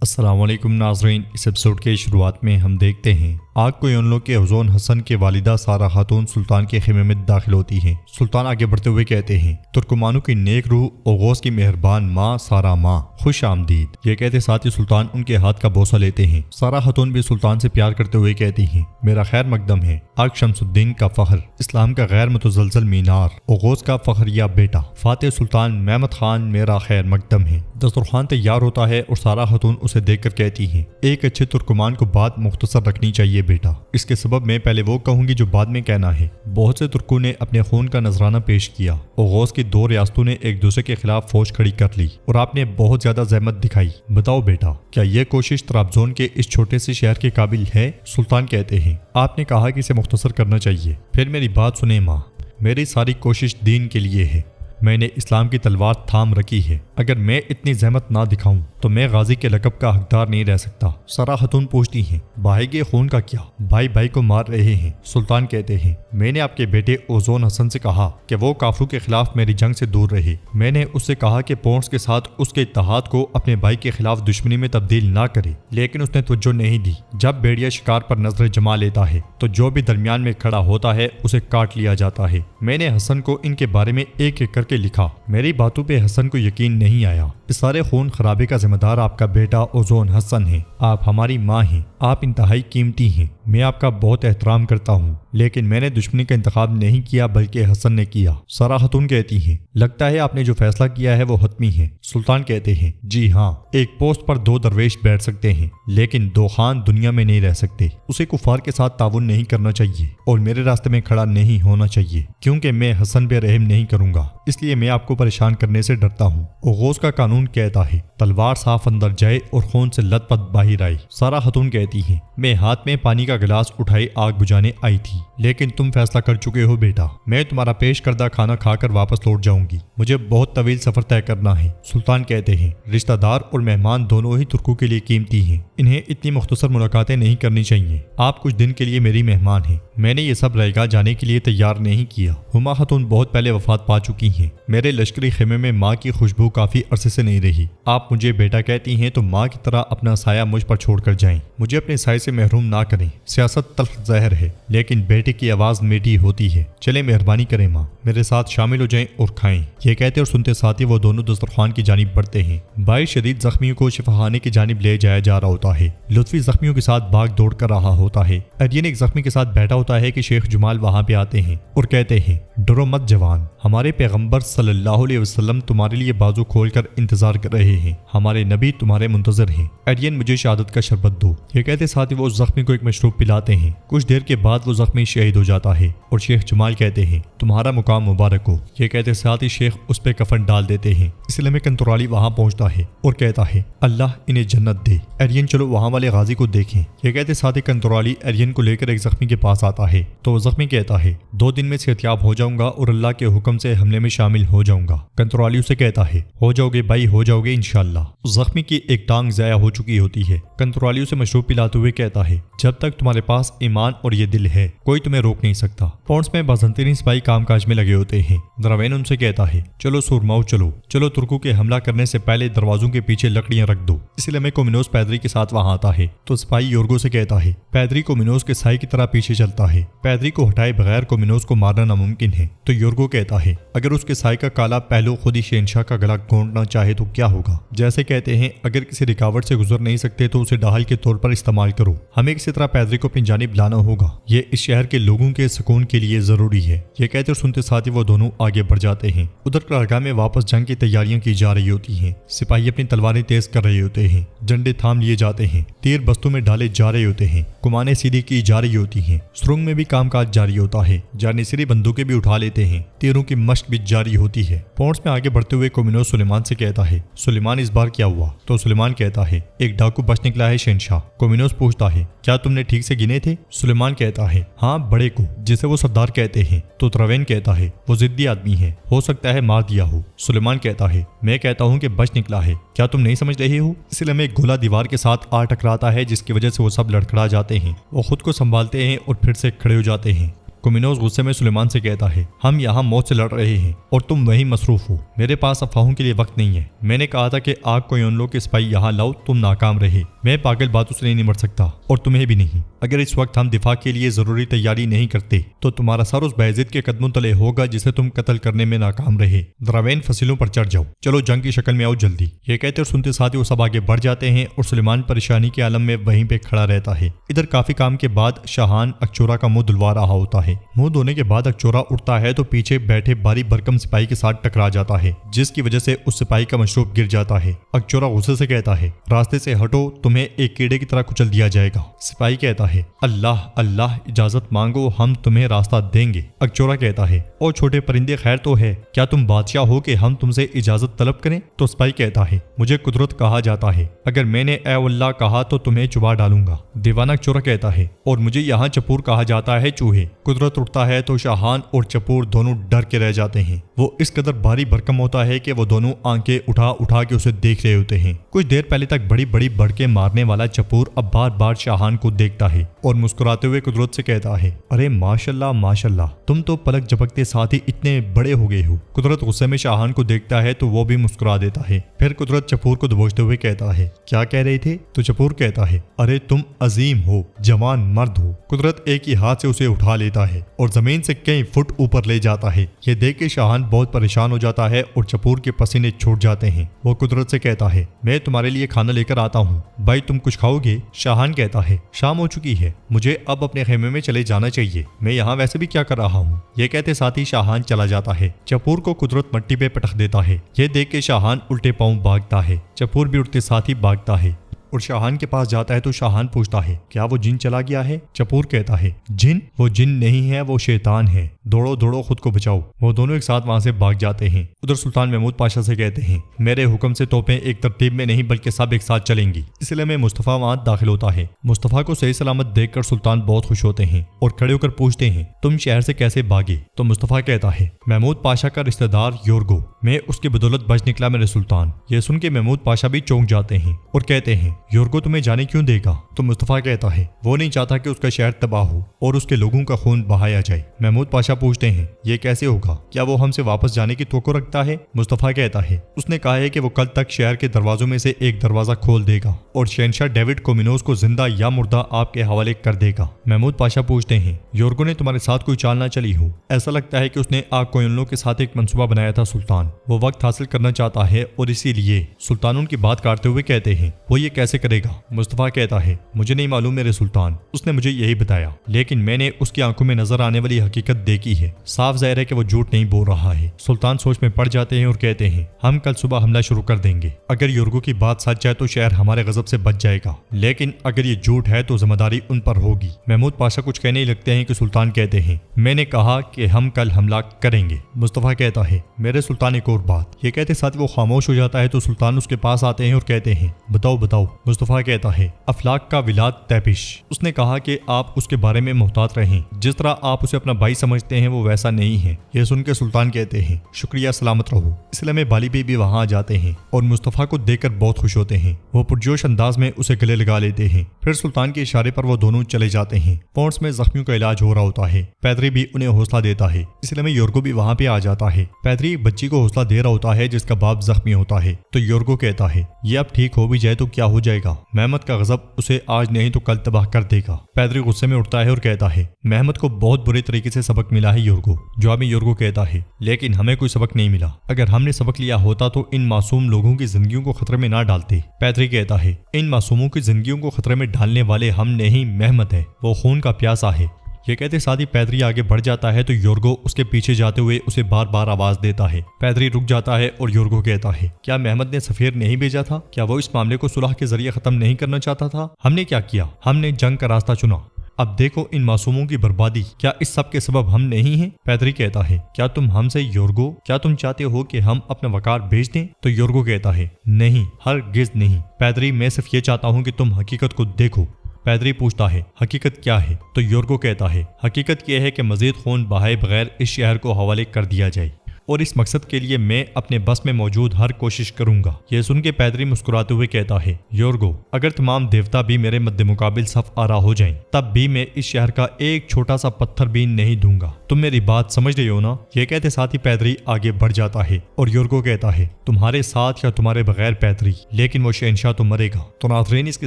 السلام علیکم ناظرین، اس ایپیسوڈ کے شروعات میں ہم دیکھتے ہیں آگ کو یونلو کے حضون حسن کے والدہ سارہ خاتون سلطان کے خیمے میں داخل ہوتی ہیں۔ سلطان آگے بڑھتے ہوئے کہتے ہیں، ترکمانوں کی نیک روح اوغوز کی مہربان ماں سارہ ماں خوش آمدید۔ یہ کہتے ساتھ ہی سلطان ان کے ہاتھ کا بوسہ لیتے ہیں۔ سارہ خاتون بھی سلطان سے پیار کرتے ہوئے کہتی ہیں، میرا خیر مقدم ہے، آگ شمس الدین کا فخر، اسلام کا غیر متزلزل مینار، اوغوز کا فخریہ بیٹا فاتح سلطان محمد خان میرا خیر مقدم ہے۔ دسترخوان تیار ہوتا ہے اور سارہ خاتون اسے دیکھ کر کہتی ہیں، ایک اچھے ترکمان کو بات مختصر رکھنی چاہیے بیٹا، اس کے سبب میں پہلے وہ کہوں گی جو بعد میں کہنا ہے۔ بہت سے ترکوں نے اپنے خون کا نذرانہ پیش کیا، اوغوز کی دو ریاستوں نے ایک دوسرے کے خلاف فوج کھڑی کر لی اور آپ نے بہت زیادہ زحمت دکھائی۔ بتاؤ بیٹا، کیا یہ کوشش طرابزون کے اس چھوٹے سے شہر کے قابل ہے؟ سلطان کہتے ہیں، آپ نے کہا کہ اسے مختصر کرنا چاہیے، پھر میری بات سنیں ماں، میری ساری کوشش دین کے لیے ہے، میں نے اسلام کی تلوار تھام رکھی ہے، اگر میں اتنی زحمت نہ دکھاؤں تو میں غازی کے لقب کا حقدار نہیں رہ سکتا۔ سارہ خاتون پوچھتی ہیں، بھائی کے خون کا کیا؟ بھائی بھائی کو مار رہے ہیں۔ سلطان کہتے ہیں، میں نے آپ کے بیٹے اوزون حسن سے کہا کہ وہ کافروں کے خلاف میری جنگ سے دور رہے، میں نے اس سے کہا کہ پونٹس کے ساتھ اس کے اتحاد کو اپنے بھائی کے خلاف دشمنی میں تبدیل نہ کرے، لیکن اس نے توجہ نہیں دی۔ جب بیڑیا شکار پر نظر جما لیتا ہے تو جو بھی درمیان میں کھڑا ہوتا ہے اسے کاٹ لیا جاتا ہے۔ میں نے حسن کو ان کے بارے میں ایک ایک کر کے لکھا، میری باتوں پہ حسن کو یقین نہیں آیا۔ اس سارے خون خرابے کا ذمہ دار آپ کا بیٹا اوزون حسن ہے، آپ ہماری ماں ہیں، آپ انتہائی قیمتی ہیں، میں آپ کا بہت احترام کرتا ہوں، لیکن میں نے دشمنی کا انتخاب نہیں کیا بلکہ حسن نے کیا۔ سارہ خاتون کہتی ہیں، لگتا ہے آپ نے جو فیصلہ کیا ہے وہ حتمی ہے۔ سلطان کہتے ہیں، جی ہاں، ایک پوسٹ پر دو درویش بیٹھ سکتے ہیں لیکن دو خان دنیا میں نہیں رہ سکتے۔ اسے کفار کے ساتھ تعاون نہیں کرنا چاہیے اور میرے راستے میں کھڑا نہیں ہونا چاہیے، کیونکہ میں حسن پہ رحم نہیں کروں گا، اس لیے میں آپ کو پریشان کرنے سے ڈرتا ہوں۔ اوغوز کا قانون کہتا ہے، تلوار صاف اندر جائے اور خون سے لت پت باہر آئے۔ سارہ خاتون کہتی ہیں، میں ہاتھ میں پانی کا گلاس اٹھائی آگ بجھانے آئی تھی، لیکن تم فیصلہ کر چکے ہو بیٹا، میں تمہارا پیش کردہ کھانا کھا کر واپس لوٹ جاؤں گی، مجھے بہت طویل سفر طے کرنا ہے۔ سلطان کہتے ہیں، رشتہ دار اور مہمان دونوں ہی ترکوں کے لیے قیمتی ہیں، انہیں اتنی مختصر ملاقاتیں نہیں کرنی چاہیے۔ آپ کچھ دن کے لیے میری مہمان ہیں، میں نے یہ سب رائے گاہ جانے کے لیے تیار نہیں کیا۔ ہما خاتون بہت پہلے وفات پا چکی ہیں، میرے لشکری خیمے میں ماں کی خوشبو کافی عرصے سے نہیں رہی۔ آپ مجھے بیٹا کہتی ہیں تو ماں کی طرح اپنا سایہ مجھ پر چھوڑ کر جائیں، مجھے اپنے سائے سے محروم نہ کریں۔ سیاست تلخ زہر ہے لیکن بیٹے کی آواز میٹھی ہوتی ہے، چلے مہربانی کریں ماں، میرے ساتھ شامل ہو جائیں اور کھائیں۔ یہ کہتے اور سنتے ساتھ ہی وہ دونوں دسترخوان کی جانب بڑھتے ہیں۔ بائی شدید زخمیوں کو شفاخانے کی جانب لے جایا جا رہا ہوتا ہے، لطفی زخمیوں کے ساتھ بھاگ دوڑ کر رہا ہوتا ہے۔ ارین ایک زخمی کے ساتھ بیٹھا ہوتا ہے کہ شیخ جمال وہاں پہ آتے ہیں اور کہتے ہیں، ڈرو مت جوان، ہمارے پیغمبر صلی اللہ علیہ وسلم تمہارے لیے بازو کھول کر انتظار کر رہے ہیں، ہمارے نبی تمہارے منتظر ہیں، ارین مجھے شہادت کا شربت دو۔ یہ کہتے ساتھ ہی وہ اس زخمی کو ایک مشروب پلاتے ہیں۔ کچھ دیر کے بعد وہ زخمی شہید ہو جاتا ہے اور شیخ جمال کہتے ہیں، تمہارا مقام مبارک ہو۔ یہ کہتے ساتھ ہی شیخ اس پہ کفن ڈال دیتے ہیں۔ اس لیے میں کنترالی وہاں پہنچتا ہے اور کہتا ہے، اللہ انہیں جنت دے، ارین چلو وہاں والے غازی کو دیکھیں۔ یہ کہتے ساتھ ہی کنترالی ارین کو لے کر ایک زخمی کے پاس آتا ہے تو وہ زخمی کہتا ہے، 2 دن میں صحتیاب ہو جاؤں گا اور اللہ کے حکم سے حملے میں شامل ہو جاؤں گا۔ کنترالی اسے کہتا ہے، ہو جاؤ گے بھائی، ہو جاؤ گے انشاءاللہ۔ اس زخمی کی ایک ٹانگ ضائع ہو چکی ہوتی ہے۔ کنترالی اسے مشروب پلاتے ہوئے کہتا ہے، جب تک تمہارے پاس ایمان اور یہ دل ہے کوئی تمہیں روک نہیں سکتا۔ پونٹس میں بازنطینی سپاہی کام کاج میں لگے ہوتے ہیں۔ دراوین ان سے کہتا ہے، چلو سورماؤ چلو چلو، ترکوں کے حملہ کرنے سے پہلے دروازوں کے پیچھے لکڑیاں رکھ دو۔ اس لیے میں کومینوس پیدری کے ساتھ وہاں آتا ہے تو سپاہی یورگو سے کہتا ہے، پیدری کومینوس کے سائے کی طرح پیچھے چلتا ہے، پیدری کو ہٹائے بغیر کومینوس کو مارنا ناممکن ہے۔ تو یورگو کہتا ہے، اگر اس کے سائے کا کالا پہلو خود ہی شہنشاہ کا گلا گھونٹنا چاہے تو کیا ہوگا؟ جیسے کہتے ہیں، اگر کسی رکاوٹ سے گزر نہیں سکتے تو اسے ڈھال کے طور پر استعمال کرو، ہمیں کسی طرح پیدری کو اپنی جانب لانا ہوگا، یہ اس شہر کے لوگوں کے سکون کے لیے ضروری ہے۔ یہ کہتے اور سنتے ساتھ ہی وہ دونوں آگے بڑھ جاتے ہیں۔ ادھر قلعہ میں واپس جنگ کی تیاریاں کی جا رہی ہوتی ہیں، سپاہی اپنی تلواریں تیز کر رہے ہوتے ہیں، جھنڈے تھام لیے جاتے ہیں، تیر بستوں میں ڈالے جا رہے ہوتے ہیں، کمانیں سیدھی کی جا رہی ہوتی ہیں، سرنگ میں بھی کام کاج جاری ہوتا ہے، جانشری بندوقیں بھی اٹھا لیتے ہیں، تیروں کی مشق بھی جاری ہوتی ہے۔ پونٹس میں آگے بڑھتے ہوئے کومینوس سلیمان سے کہتا ہے، سلیمان اس بار کیا ہوا؟ تو سلیمان کہتا ہے، ایک ڈاکو بچ نکلا ہے شہنشاہ۔ کومینوس پوچھتا ہے، کیا تم نے ٹھیک سے گنے تھے؟ سلیمان کہتا ہے، ہاں بڑے کو، جسے وہ سردار کہتے ہیں۔ تو دراوین کہتا ہے، وہ ضدی آدمی ہے، ہو سکتا ہے مار دیا ہو۔ سلیمان کہتا ہے، میں کہتا ہوں کہ بچ نکلا ہے، کیا تم نہیں سمجھ رہے ہو؟ اس لیے میں ایک گولا دیوار کے ساتھ آ ٹکراتا ہے جس کی وجہ سے وہ سب لڑکھڑا جاتے ہیں، وہ خود کو سنبھالتے ہیں اور پھر سے کھڑے ہو جاتے ہیں۔ کومینوس غصے میں سلیمان سے کہتا ہے ہم یہاں موت سے لڑ رہے ہیں اور تم وہیں مصروف ہو، میرے پاس افواہوں کے لیے وقت نہیں ہے۔ میں نے کہا تھا کہ آگ کو ان لوگ کے سپاہی یہاں لاؤ، تم ناکام رہے۔ میں پاگل باتوں سے نہیں نمٹ سکتا اور تمہیں بھی نہیں۔ اگر اس وقت ہم دفاع کے لیے ضروری تیاری نہیں کرتے تو تمہارا سر اس بایزید کے قدموں تلے ہوگا جسے تم قتل کرنے میں ناکام رہے۔ دراوین فصیلوں پر چڑھ جاؤ، چلو جنگ کی شکل میں آؤ جلدی۔ یہ کہتے اور سنتے ساتھ ہی وہ سب آگے بڑھ جاتے ہیں اور سلیمان پریشانی کے عالم میں وہیں پہ کھڑا رہتا ہے۔ ادھر کافی کام کے بعد شاہان اکچورا کا منہ دھلوا رہا ہوتا ہے۔ منہ دھونے کے بعد اکچورا اٹھتا ہے تو پیچھے بیٹھے باری بھرکم سپاہی کے ساتھ ٹکرا جاتا ہے، جس کی وجہ سے اس سپاہی کا مشروب گر جاتا ہے۔ اکچورا غصے سے کہتا ہے راستے سے ہٹو، تمہیں ایک کیڑے کی طرح کچل دیا جائے گا۔ سپاہی کہتا ہے اللہ اللہ اجازت مانگو، ہم تمہیں راستہ دیں گے۔ اکچورا کہتا ہے او چھوٹے پرندے خیر تو ہے، کیا تم بادشاہ ہو کہ ہم تم سے اجازت طلب کریں؟ تو سپاہی کہتا ہے مجھے قدرت کہا جاتا ہے، اگر میں نے اے اللہ کہا تو تمہیں چبا ڈالوں گا۔ دیوانہ اکچورا کہتا ہے اور مجھے یہاں چپور کہا جاتا ہے چوہے۔ قدرت اٹھتا ہے تو شاہان اور چپور دونوں ڈر کے رہ جاتے ہیں۔ وہ اس قدر بھاری بھرکم ہوتا ہے کہ وہ دونوں آنکھیں اٹھا اٹھا کے اسے دیکھ رہے ہوتے ہیں۔ کچھ دیر پہلے تک بڑی بڑی بڑکے مارنے والا چپور اب بار بار شاہان کو دیکھتا ہے اور مسکراتے ہوئے قدرت سے کہتا ہے ارے ماشاءاللہ ماشاءاللہ، تم تو پلک جھپکتے ساتھ ہی اتنے بڑے ہو گئے ہو۔ قدرت غصے میں شاہان کو دیکھتا ہے تو وہ بھی مسکرا دیتا ہے۔ پھر قدرت چپور کو دبوچتے ہوئے کہتا ہے کیا کہہ رہے تھے؟ تو چپور کہتا ہے ارے تم عظیم ہو، جوان مرد ہو۔ قدرت ایک ہی ہاتھ سے اسے اٹھا لیتا ہے اور زمین سے کئی فٹ اوپر لے جاتا ہے۔ یہ دیکھ کے شاہان بہت پریشان ہو جاتا ہے اور چپور کے پسینے چھوٹ جاتے ہیں۔ وہ قدرت سے کہتا ہے میں تمہارے لیے کھانا لے کر آتا ہوں، بھائی تم کچھ کھاؤ گے؟ شاہان کہتا ہے شام ہو چکی ہے، مجھے اب اپنے خیمے میں چلے جانا چاہیے، میں یہاں ویسے بھی کیا کر رہا ہوں۔ یہ کہتے ساتھ ہی شاہان چلا جاتا ہے۔ چپور کو قدرت مٹی پہ پٹخ دیتا ہے۔ یہ دیکھ کے شاہان الٹے پاؤں بھاگتا ہے۔ چپور بھی اٹھتے ساتھ ہی بھاگتا ہے اور شاہان کے پاس جاتا ہے تو شاہان پوچھتا ہے کیا وہ جن چلا گیا ہے؟ چپور کہتا ہے جن؟ وہ جن نہیں ہے، وہ شیطان ہے، دوڑو دوڑو خود کو بچاؤ۔ وہ دونوں ایک ساتھ وہاں سے بھاگ جاتے ہیں۔ ادھر سلطان محمود پاشا سے کہتے ہیں میرے حکم سے توپیں ایک ترتیب میں نہیں بلکہ سب ایک ساتھ چلیں گی۔ اس لیے میں مصطفیٰ وہاں داخل ہوتا ہے۔ مصطفیٰ کو صحیح سلامت دیکھ کر سلطان بہت خوش ہوتے ہیں اور کھڑے ہو کر پوچھتے ہیں تم شہر سے کیسے بھاگے؟ تو مصطفیٰ کہتا ہے محمود پاشا کا رشتہ دار یورگو، میں اس کی بدولت بچ نکلا میرے سلطان۔ یہ سن کے محمود پاشا بھی چونک جاتے ہیں اور کہتے ہیں یورگو تمہیں جانے کیوں دے گا؟ تو مصطفیٰ کہتا ہے وہ نہیں چاہتا کہ اس کا شہر تباہ ہو اور اس کے لوگوں کا خون بہایا جائے۔ محمود پاشا پوچھتے ہیں یہ کیسے ہوگا؟ کیا وہ ہم سے واپس جانے کی توقع رکھتا ہے؟ مصطفیٰ کہتا ہے اس نے کہا ہے کہ وہ کل تک شہر کے دروازوں میں سے ایک دروازہ کھول دے گا اور شہنشاہ ڈیوڈ کومینوس کو زندہ یا مردہ آپ کے حوالے کر دے گا۔ محمود پاشا پوچھتے ہیں یورگو نے تمہارے ساتھ کوئی چال نہ چلی ہو؟ ایسا لگتا ہے کہ اس نے آگ کوئنلوں کے ساتھ ایک منصوبہ بنایا تھا سلطان، وہ وقت حاصل کرنا چاہتا ہے اور اسی لیے سلطان ان کی بات کاٹتے ہوئے کہتے ہیں وہ یہ کیسے کرے گا؟ مصطفیٰ کہتا ہے مجھے نہیں معلوم میرے سلطان، اس نے مجھے یہی بتایا، لیکن میں نے اس کی آنکھوں میں نظر آنے والی حقیقت دیکھی ہے، صاف ظاہر ہے کہ وہ جھوٹ نہیں بول رہا ہے۔ سلطان سوچ میں پڑ جاتے ہیں اور کہتے ہیں ہم کل صبح حملہ شروع کر دیں گے، اگر یورگو کی بات سچ جائے تو شہر ہمارے غضب سے بچ جائے گا، لیکن اگر یہ جھوٹ ہے تو ذمہ داری ان پر ہوگی۔ محمود پاشا کچھ کہنے ہی لگتے ہیں کہ سلطان کہتے ہیں میں نے کہا کہ ہم کل حملہ کریں گے۔ مصطفیٰ کہتا ہے میرے سلطان ایک اور بات۔ یہ کہتے ساتھ وہ خاموش ہو جاتا ہے تو سلطان اس کے پاس آتے ہیں اور کہتے ہیں بتاؤ بتاؤ۔ مصطفیٰ کہتا ہے افلاک کا ولاد تیپش، اس نے کہا کہ آپ اس کے بارے میں محتاط رہیں، جس طرح آپ اسے اپنا بھائی سمجھتے ہیں وہ ویسا نہیں ہے۔ یہ سن کے سلطان کہتے ہیں شکریہ، سلامت رہو۔ اس لیے میں بالی بھی وہاں آ جاتے ہیں اور مصطفیٰ کو دیکھ کر بہت خوش ہوتے ہیں۔ وہ پرجوش انداز میں اسے گلے لگا لیتے ہیں۔ پھر سلطان کے اشارے پر وہ دونوں چلے جاتے ہیں۔ پونٹس میں زخمیوں کا علاج ہو رہا ہوتا ہے۔ پیدری بھی انہیں حوصلہ دیتا ہے، اس لیے میں یورگو بھی وہاں پہ آ جاتا ہے۔ پیدری ایک بچی کو حوصلہ دے رہا ہوتا ہے جس کا باپ زخمی ہوتا ہے، تو یورگو کہتا ہے یہ اب ٹھیک ہو بھی جائے تو کیا ہو جائے گا، محمد کا غضب اسے آج نہیں تو کل تباہ کر دے گا۔ پیدری غصے میں اٹھتا ہے اور کہتا ہے محمد کو بہت برے طریقے سے سبق ملا ہے یورگو۔ جواب میں یورگو کہتا ہے لیکن ہمیں کوئی سبق نہیں ملا، اگر ہم نے سبق لیا ہوتا تو ان معصوم لوگوں کی زندگیوں کو خطرے میں نہ ڈالتے۔ پیدری کہتا ہے ان معصوموں کی زندگیوں کو خطرے میں ڈالنے والے ہم نہیں، محمد ہے، وہ خون کا پیاسا ہے۔ یہ کہتے ساتھ ہی پیدری آگے بڑھ جاتا ہے تو یورگو اس کے پیچھے جاتے ہوئے اسے بار بار آواز دیتا ہے۔ پیدری رک جاتا ہے اور یورگو کہتا ہے کیا محمد نے سفیر نہیں بھیجا تھا؟ کیا وہ اس معاملے کو صلح کے ذریعے ختم نہیں کرنا چاہتا تھا؟ ہم نے کیا کیا؟ ہم نے جنگ کا راستہ چنا۔ اب دیکھو ان معصوموں کی بربادی، کیا اس سب کے سبب ہم نہیں ہیں؟ پیدری کہتا ہے کیا تم ہم سے یورگو، کیا تم چاہتے ہو کہ ہم اپنا وقار بھیج دیں؟ تو یورگو کہتا ہے نہیں، ہرگز نہیں پیدری، میں صرف یہ چاہتا ہوں کہ تم حقیقت کو دیکھو۔ پیدری پوچھتا ہے حقیقت کیا ہے؟ تو یورگو کہتا ہے حقیقت یہ ہے کہ مزید خون بہائے بغیر اس شہر کو حوالے کر دیا جائے۔ اور اس مقصد کے لیے میں اپنے بس میں موجود ہر کوشش کروں گا۔ یہ سن کے پیدری مسکراتے ہوئے کہتا ہے، یورگو، اگر تمام دیوتا بھی میرے مد مقابل صف آرا ہو جائیں تب بھی میں اس شہر کا ایک چھوٹا سا پتھر بھی نہیں دوں گا۔ تم میری بات سمجھ رہے ہو نا؟ یہ کہتے ساتھ ہی پیدری آگے بڑھ جاتا ہے اور یورگو کہتا ہے، تمہارے ساتھ یا تمہارے بغیر پیدری، لیکن وہ شہنشاہ تو مرے گا۔ تو ناظرین، اس کے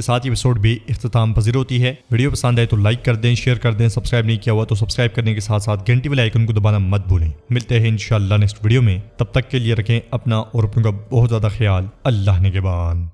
ساتھ یہ ایپیسوڈ بھی اختتام پذیر ہوتی ہے۔ ویڈیو پسند آئے تو لائک کر دیں، شیئر کر دیں، سبسکرائب نہیں کیا ہوا تو سبسکرائب کرنے کے ساتھ ساتھ گھنٹی والے آئیکن کو دبانا مت بھولیں۔ ملتے ہیں انشاءاللہ نیکسٹ ویڈیو میں، تب تک کے لیے رکھیں اپنا اور اپنوں کا بہت زیادہ خیال۔ اللہ نگہبان۔